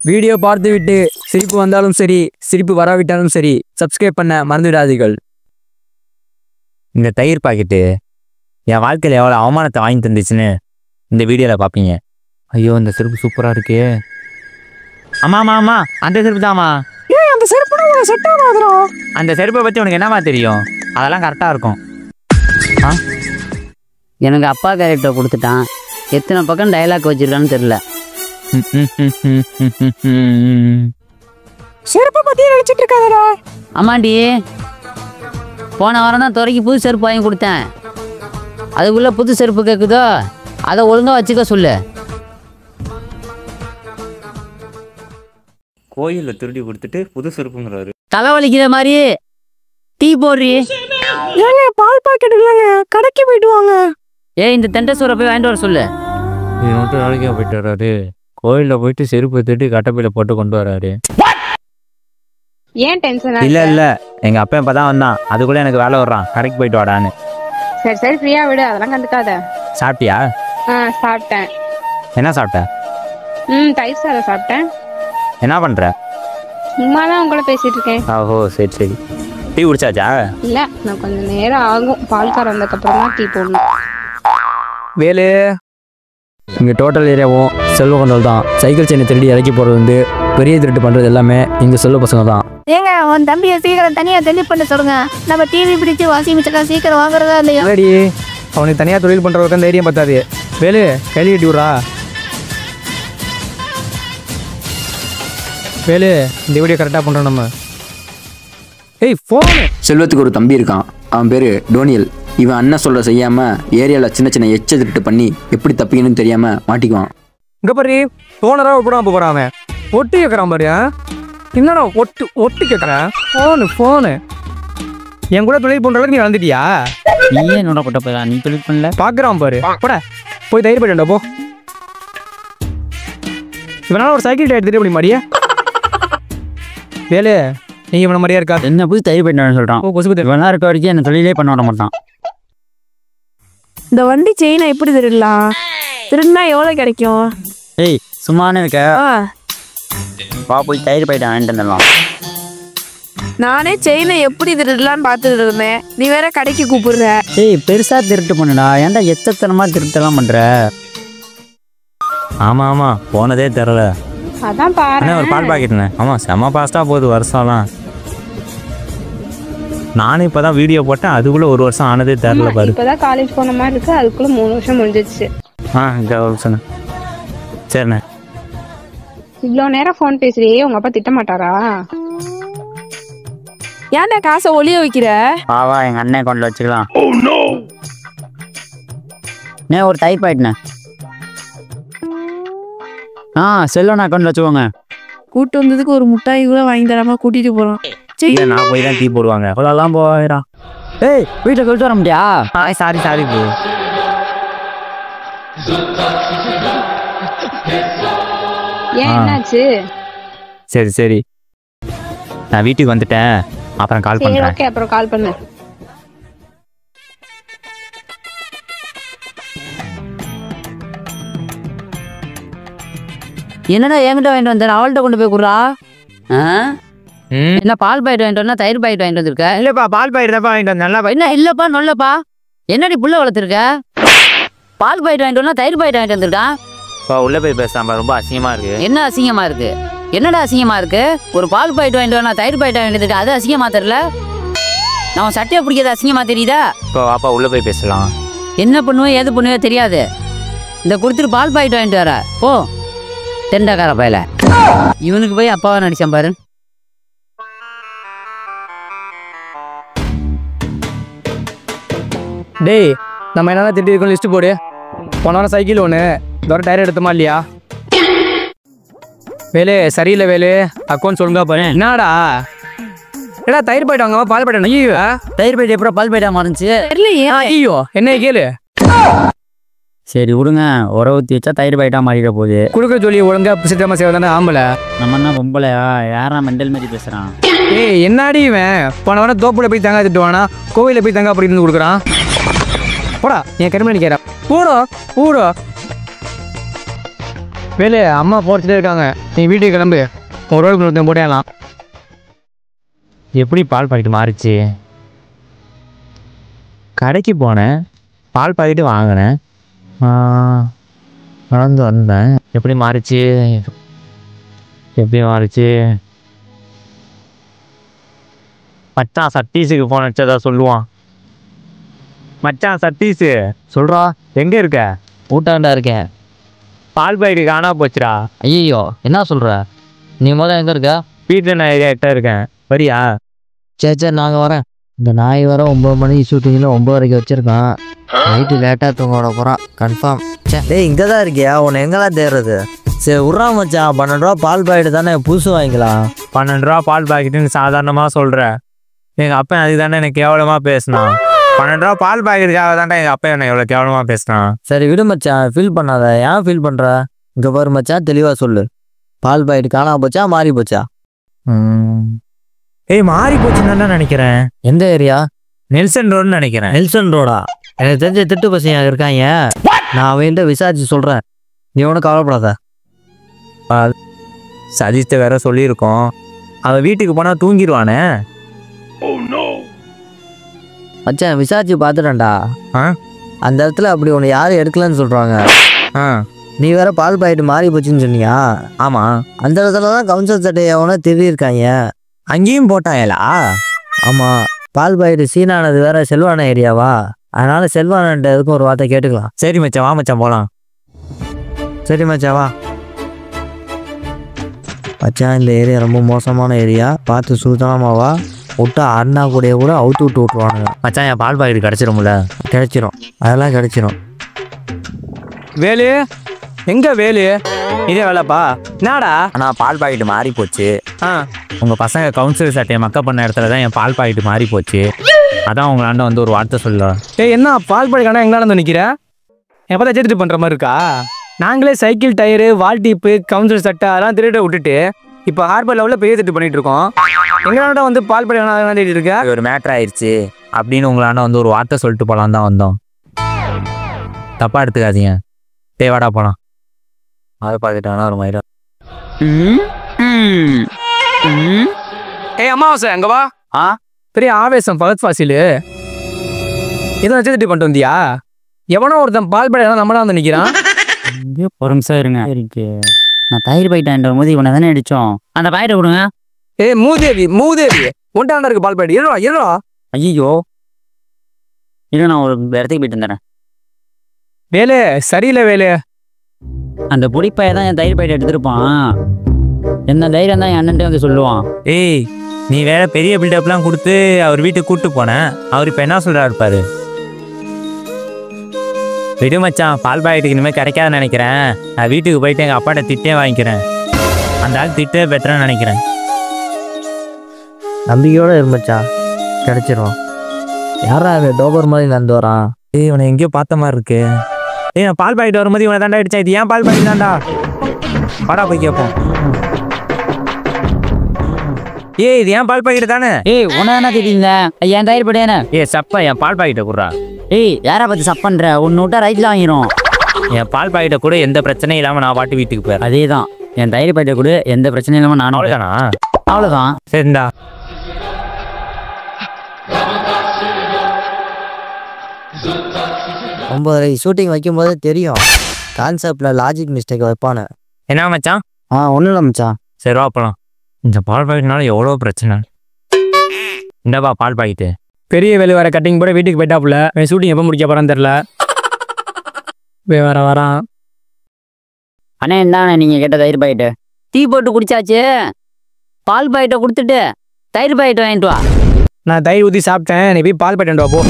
Video பார்த்துவிட்டு சிரிப்பு வந்தாலும் சரி, சிரிப்பு வராவிட்டாலும் சரி, சப்ஸ்கிரைப் பண்ண மறந்துவிடாதீர்கள். இந்த தயிர் பாக்கெட்டு என் வாழ்க்கையில் எவ்வளோ அவமானத்தை வாங்கி தந்துச்சுன்னு இந்த வீடியோவில் பார்ப்பீங்க. ஐயோ இந்த செருப்பு சூப்பராக இருக்கு. ஆமாம் அந்த செருப்பு தாம்மா. அந்த செருப்பு செட் ஆகாதுடா. அந்த செருப்பை பற்றி உனக்கு என்னமா தெரியும்? அதெல்லாம் கரெக்டாக இருக்கும். எனக்கு அப்பா கேரக்டர் கொடுத்துட்டான். எத்தனை பக்கம் டைலாக் வச்சிருக்கான்னு தெரியல. செருப்பை பற்றி நினைச்சிட்டு இருக்காதடா. ஆமாண்டி, போன வாரம் தான் துறைக்கு புது செருப்பு வாங்கி கொடுத்தேன். அதுக்குள்ளே புது செருப்பு கேட்குதோ அதை ஒழுங்காக வச்சுக்க சொல்லு. கோயிலில் திருடி கொடுத்துட்டு புது செருப்புங்கிறாரு. தலைவலிக்கிற மாதிரி டீ போடுறி. பால் பாக்கெட் இல்லைங்க, கடைக்கு போயிட்டு வாங்க. இந்த தெண்டை சூரை போய் வாங்கிட்டு வர சொல்லு. இது மட்டும் நாளைக்கே போயிட்டு வர்றாரு. கோயிலில் போயிட்டு செருப்பு எடுத்துட்டு கட்டப்பையில போட்டு கொண்டு வராரு. ஏன் டென்ஷன்? இல்ல எங்க அப்பா இப்பதான் வந்தான். அதுக்குள்ள எனக்கு வேலை வர்றான், கடைக்கு போயிட்டு வாடான்னு. சரி ஃப்ரீயா விடு, அதெல்லாம் கண்டுக்காத. சாப்பிட்டியா? சாப்பிட்டேன். என்ன சாப்பிட்ட? தயிர் சாதம் சாப்பிட்டேன். என்ன பண்ற? சும்மா தான் உங்கள பேசிட்டு இருக்கேன். ஓஹோ சரி. டீ குடிச்சாச்சா? இல்ல, நான் கொஞ்சம் நேரம் ஆகும். பால்கார வந்ததுக்கு அப்புறம் தான் டீ போடணும். வேலு, இங்கே டோட்டல் ஏரியாவும் செல்வ கொண்டல் தான். சைக்கிள் செயினை திருடி இறக்கி போகிறது வந்து பெரிய திருட்டு பண்ணுறது எல்லாமே இங்கே செல்வ பசங்க தான். ஏங்க உன் தம்பியை சீக்கிரம் தனியாக தெளிவு பண்ண சொல்லுங்க. நம்ம டிவி பிடிச்சி வாஷிங் மிஷின் சீக்கிரம் வாங்குறதா இல்லையா? ரெடி, அவனுக்கு தனியாக தொழில் பண்ணுறவங்க தைரியம் பத்தாது. வேலு கைலி கட்டி விட்றா. வேலு இந்த வீடியோ கரெக்டாக பண்ணுறோம் நம்ம. ஃபோனு. செல்வத்துக்கு ஒரு தம்பி இருக்கான். அவன் பேர் டோனியல். இவன் அண்ணன் சொல்ற செய்யாம ஏரியாவில் சின்ன எச்ச திருட்டு பண்ணி எப்படி தப்பிக்கணும்னு தெரியாம மாட்டிக்குவான். இங்கே பாரு, ஃபோனராக போடாம போகிறான். அவன் ஒட்டு கேட்குறான் பாரு. என்னடா ஒட்டு கேட்குறேன்? ஃபோனு என் கூட தொழில் பண்ணுறதுக்கு நீ வளர்ந்துட்டியா? நீயே என்னோட போட்ட போய் நீ தொழில் பண்ணல. பார்க்குறான் பாரு. போட போய் தயிர் போயிட்டா போ. இவனால ஒரு சைக்கிள் டயர் திருட முடியும் மாதிரியா? வேலு நீ இவன மாதிரியா இருக்கா? என்ன போய் தயிர் போயிட்டான்னு சொல்கிறான். இவனா இருக்க வரைக்கும் என்ன தொழிலே பண்ண விட மாட்டான். இந்த வண்டி செயினை எப்படி திருடலாம்? திருடினா எவ்வளோ கிடைக்கும்? சும்மானே இருக்க. போய் தயிர் போயிட்டான் வாங்கிட்டு வந்துடலாம். நானே செயினை எப்படி திருடலான்னு பார்த்துட்டு இருந்தேன். நீ வேற கடைக்கு கூப்பிடுற. பெருசா திருட்டு பண்ணுடா. ஏன்டா எத்தனமா திருட்டெல்லாம் பண்ற? ஆமா போனதே தெரியல. அதான் பாரு, ஒரு பால் பாக்கெட்டுண்ணே. ஆமா செம்ம பாஸ்டா போகுது வருஷம்லாம். நானும் இப்பதான் வீடியோ போட்டேன், அதுக்குள்ள ஒரு வருஷம் ஆனதே தெரியல பாரு. இப்பதான் காலேஜ் போன மாதிரி இருக்கு, அதுக்குள்ள 3 வருஷம் முடிஞ்சிச்சு. இங்க ஒரு வருஷம். சரிண்ணே. இவ்வளோ நேரம் ஃபோன் பேசுறியே, உங்க அப்பா திட்ட மாட்டாரா? ஏன்டா காசை ஒளிய வைக்கிற? வா எங்க அண்ணன் அக்கௌண்ட்ல வச்சுக்கலாம். ஒரு தயிர் பாயிட்டுண்ணே. செல்வன் அக்கௌண்ட்ல வச்சுக்கோங்க. கூட்டு வந்ததுக்கு ஒரு முட்டாய் கூட வாங்கி தராம கூட்டிட்டு போறோம். நான் போய் தான் டீ போடுவாங்க. அதெல்லாம் போயிடா. வீட்டில் கழிச்சு வர முடியா? Sorry bro. ஏன் என்னாச்சு? சரி நான் வீட்டுக்கு வந்துட்டேன், அப்புறம் கால் பண்றேன். ஓகே, அப்புறம் கால் பண்ணு. என்னடா என்கிட்ட வாங்கிட்டு வந்தேன், அவள்கிட்ட கொண்டு போய் கொடுறா. என்ன பால் பாயிட்டு வாங்கிட்டு வந்தா தயிர் பாயிட்டு வாங்கிட்டு வந்திருக்க? இல்லப்பா பால் பாயிட்டு தான் வாங்கிட்டு வந்தேன். நல்லா என்ன இல்லப்பா நல்லப்பா. என்னடி புள்ள வளர்த்துருக்க? பால் பாயிட்டு வாங்கிட்டு வந்தா தயிர் பாயிட்டு வாங்கிட்டு வந்திருக்கான். உள்ள போய் பேசாம ரொம்ப அசிங்கமா இருக்கு. என்ன அசிங்கமா இருக்கு? என்னடா அசிங்கமா இருக்கு? ஒரு பால் பாயிட்டு வாங்கிட்டு வந்தா தயிர் பாயிட்டு வாங்கிட்டு இருக்கு, அது அசிங்கமா தெரியல? நான் சட்டையை பிடிக்கிறது அசிங்கமா தெரியுதா? இப்போ வாப்பா உள்ள போய் பேசலாம். என்ன பண்ணுவேன் ஏது பண்ணுவேன் தெரியாது. இந்த கொடுத்துட்டு பால் பாயிட்டு வாங்கிட்டு வர போ. தெண்டக்கார பயல. இவனுக்கு போய் அப்பாவை நடிச்சான் பாரு. டேய், நம்ம என்னென்ன திட்டி இருக்கோம் லிஸ்ட் போடு. போன வாரம் சைக்கிள் ஒன்று தோற டயர் எடுத்தோமா இல்லையா? வேலு சரியில்லை வேலு, அக்கௌண்ட் சொல்லுங்க பாரு. என்னடா தயிர் போயிட்டு வாங்க, பால் போயிட்டாங்க. ஐயோ தயிர் போயிட்டு எப்பறம் பால் போயிட்டா மாறிச்சு தெரியலையே. ஐயோ என்ன கேளு. சரி விடுங்க, உர ஊற்றி வச்சா தயிர் பாயிட்டா மாறிட போகுது. கொடுக்குற சொல்லி ஒழுங்கா சிட்டமா சேவை தானே ஆம்பளை. நம்ம என்ன பொம்பளையா? யாரா மெண்டல் மாதிரி பேசுறான்? என்னடி இவன் போன வாரம் தோப்புல போய் தேங்காய் திட்டுவானா, கோவில போய் தேங்காய் அப்படி இருந்து கொடுக்குறான். போடா என் கருமணி நினைக்கிறா. போடா போடா. வேலு அம்மா போச்சுட்டே இருக்காங்க, நீ வீட்டுக்கு கிளம்பு. ஒரு ரோடு ஒருத்தன் போட்டேலாம். எப்படி பால் பாக்கெட் மாறிச்சு? கடைக்கு போனேன், பால் பாக்கெட்டு வாங்கினேன், நடந்து வந்தேன். எப்படி மாறிச்சு? எப்படி மாறிச்சு? மச்சான் சத்தீஸுக்கு ஃபோன் அடிச்சதா சொல்லுவான். மச்சான் சத்தீஸு சொல்கிறா, எங்கே இருக்க? ஊட்டாண்டா இருக்கேன். பால் பாக்கெட்டு காணா போச்சுடா. ஐயோ என்ன சொல்கிற? நீ முதல்ல எங்கே இருக்க? வீட்டில் நான் ஏரியா இருக்கேன், வரியா? சரி நாங்கள் வரேன். இந்த நாய் வர 9 மணிக்கு ஷூட்டிங்கில் 9 வரைக்கும் வச்சுருக்கான். நைட்டு லேட்டாக தூங்க விட போகிறான் கன்ஃபார்ம். டேய் இங்கே தான் இருக்கியா? உன்னை எங்கெல்லாம் தேடுறது? சரி விட்றா மச்சான், 12 ரூபா பால் பாக்கெட்டு தானே, புதுசு வாங்கிக்கலாம். 12 ரூபா பால் பாக்கெட்டுன்னு சாதாரணமாக சொல்கிறேன். எங்கள் அப்பா அதுக்கு தானே எனக்கு கேவலமாக பேசினான். 12 ரூபா பால் பாக்கெட்டுக்காக தானே எங்கள் அப்பா என்னை எவ்வளோ கேவலமாக பேசினான். சரி விடு மச்சான், ஃபீல் பண்ணாத. ஏன் ஃபீல் பண்ணுற? இங்கே பாரு மச்சான், தெளிவாக சொல்லு. பால் பாக்கெட்டு காணாம போச்சா மாறி போச்சா? ஏய் மாறி போச்சுன்னு நினைக்கிறேன். எந்த ஏரியா? நெல்சன் ரோடுன்னு நினைக்கிறேன். நெல்சன் ரோடா? எனக்கு தெரிஞ்ச திட்டு பசங்க இருக்காங்க, நான் அவன்கிட்ட விசாரிச்சு சொல்கிறேன். நீ ஒன்றும் கவலைப்படாத. சதீஷ்ட வேற சொல்லியிருக்கோம், அவன் வீட்டுக்கு போனால் தூங்கிடுவானே. மச்சான் விசாரிச்சு பார்த்துட்டேன்டா. அந்த இடத்துல அப்படி ஒன்று யாரும் எடுக்கலன்னு சொல்கிறாங்க. நீ வேற பால் பாக்கெட்டு மாறி போச்சுன்னு சொன்னியா? ஆமாம், அந்த இடத்துல தான் கவுன்சில் சட்டை எவனோ திருடியிருக்காங்க. அங்கேயும் போட்டாயலா? ஆமாம், பால் பாக்கெட்டு சீனானது வேற செல்வான ஏரியாவா, அதனால செல்வானன்ட்ட எதுக்கும் ஒரு வார்த்தை கேட்டுக்கலாம். சரி மச்சான், வா மச்சான் போகலாம். சரி மச்சான் வா. மச்சான் இந்த ஏரியா ரொம்ப மோசமான ஏரியா, பார்த்து சூதனமாவா. விட்டா அண்ணா கூடயே கூட அவுத்து விட்டுருவானுங்க. மச்சான் என் பால் பாக்கெட்டு கிடச்சிரும்ல? கிடைச்சிரும், அதெல்லாம் கிடைச்சிரும். வேலு எங்க வேலு? இதே வேலைப்பா. என்னடா? ஆனால் பால் பாக்கெட்டு மாறி போச்சு. உங்கள் பசங்க கவுன்சில் சட்டையை மக்கப் பண்ண இடத்துல தான் என் பால் பாக்கெட்டு மாறி போச்சு. அதான் உங்களாண்ட வந்து ஒரு வார்த்தை சொல்லலாம். ஏய் என்ன பால் பாக்கெட் எங்களாண்ட வந்து நிற்கிற? எப்போ தான் சேர்த்துட்டு பண்ணுற மாதிரி இருக்கா? நாங்களே சைக்கிள் டயரு, வால் டீப்பு, கவுன்சில் சட்டை அதெல்லாம் திருட விட்டுட்டு இப்போ ஹார்பர் லெவலில் பெரிய திட்டு பண்ணிட்டு இருக்கோம். எங்களாண்ட வந்து பால் பாக்கெட் தேடிட்டு இருக்க? ஒரு மேட்ரு ஆயிடுச்சு அப்படின்னு உங்களாண்ட வந்து ஒரு வார்த்தை சொல்லிட்டு போகலான்னு தான் வந்தோம். தப்பாக எடுத்துக்காதீங்க. வாடா போலாம். அதை பார்த்துட்டானா ஒரு மயிரா. ஏய் அம்மாவாசை அங்க வா. பெரிய ஆவேசம் பகத் ஃபாசிலு. எதுவும் வச்சு பண்ணிட்டு வந்தியா? எவனோ ஒருத்தன் பால் பாக்கெட் நம்மளா வந்து நிற்கிறான். ஒரு நிமிஷம் இருங்க. நான் தயிர் பாக்கெட் போது இவனை தானே அடித்தோம். அந்த பாக்கெட்டை கொடுங்க. ஏய் மூதேவி மூதேவி, ஒன்றாண்டா இருக்கு பால் பாக்கெட். இருடா இருடா. ஐயோ இல்லை, நான் ஒரு இடத்துக்கு போயிட்டு வந்துடுறேன். வேலு சரியில்லை வேலு. அந்த பொடிப்பாயை தான் என் தயிர் பாக்கெட் எடுத்துருப்பான். என்ன தைரியம் தான் என் அண்ணன்ட்டே வந்து சொல்லுவான். ஏய் நீ வேற பெரிய பில்டப்லாம் கொடுத்து அவர் வீட்டுக்கு கூப்பிட்டு போனேன். அவர் இப்போ என்ன சொல்கிறாரு பாரு. விடு மச்சான், பால் பாக்கெட்டுக்கு இனிமேல் கிடைக்காதுன்னு நினைக்கிறேன். நான் வீட்டுக்கு போயிட்டு எங்கள் அப்பாட்ட திட்டே வாங்கிக்கிறேன். அந்த ஆள் திட்டே பெட்டரான்னு நினைக்கிறேன். நம்பிக்கையோடு இருமச்சான், கிடைச்சிரும். யாரா அவன் டோபர் மாதிரி நடந்து வரான்? ஏய் இவனை எங்கேயோ பார்த்த மாதிரி இருக்கு. ஏய் நான் பால் பாக்கெட் வரும்போது இவனை தாண்டா அடிச்சா. இது ஏன் பால் பாக்கெட் தாண்டா? வாடா போய் கேட்போம். ஏய் இது ஏன் பால் பாக்கெட் தானே? ஏய் உன என்ன தெரியுங்க? என் தயிர் பாக்கெட். ஏய் சப்பா என் பால் பாக்கெட்டை குடுறா. ஏய் யாரை பார்த்து சப் பண்ணுற? ஒன்று விட்டா ரைட்டில் வாங்கிடும். என் பால் பாக்கெட்டை கூட எந்த பிரச்சனையும் இல்லாமல் நான் பாட்டு வீட்டுக்கு போயிடுறேன். அதே தான், என் தயிர் பாக்கெட்டை கூட எந்த பிரச்சனையும் இல்லாமல் நானும். அவ்வளோதானா? அவ்வளோதான். சரிண்டா. ஷூட்டிங் வைக்கும் போதே தெரியும் கான்செப்டில் லாஜிக் மிஸ்டேக் வைப்பானு. என்ன மச்சான்? ஒன்றும் இல்லை மச்சான். சரி வா போகலாம். இந்த பால் பாக்கெட்னால எவ்வளோ பிரச்சனை. இந்தப்பா பால் பாக்கெட்டு. பெரிய வேலு வர கட்டிங் போட வீட்டுக்கு போயிட்டாப்புல. ஷூட்டிங் எப்போ முடிக்க போறான்னு தெரில. வேற வரான். அண்ணே இந்தாண்ணே நீங்கள் கேட்ட தயிர் பாக்கெட்டு. டீ போட்டு குடிச்சாச்சு. பால் பாக்கெட்டை கொடுத்துட்டு தயிர் பாக்கெட் வாங்கிட்டு வா. நான் தயிர் ஊற்றி சாப்பிட்டேன், நீ போய் பால் பாக்கெட் வா போ.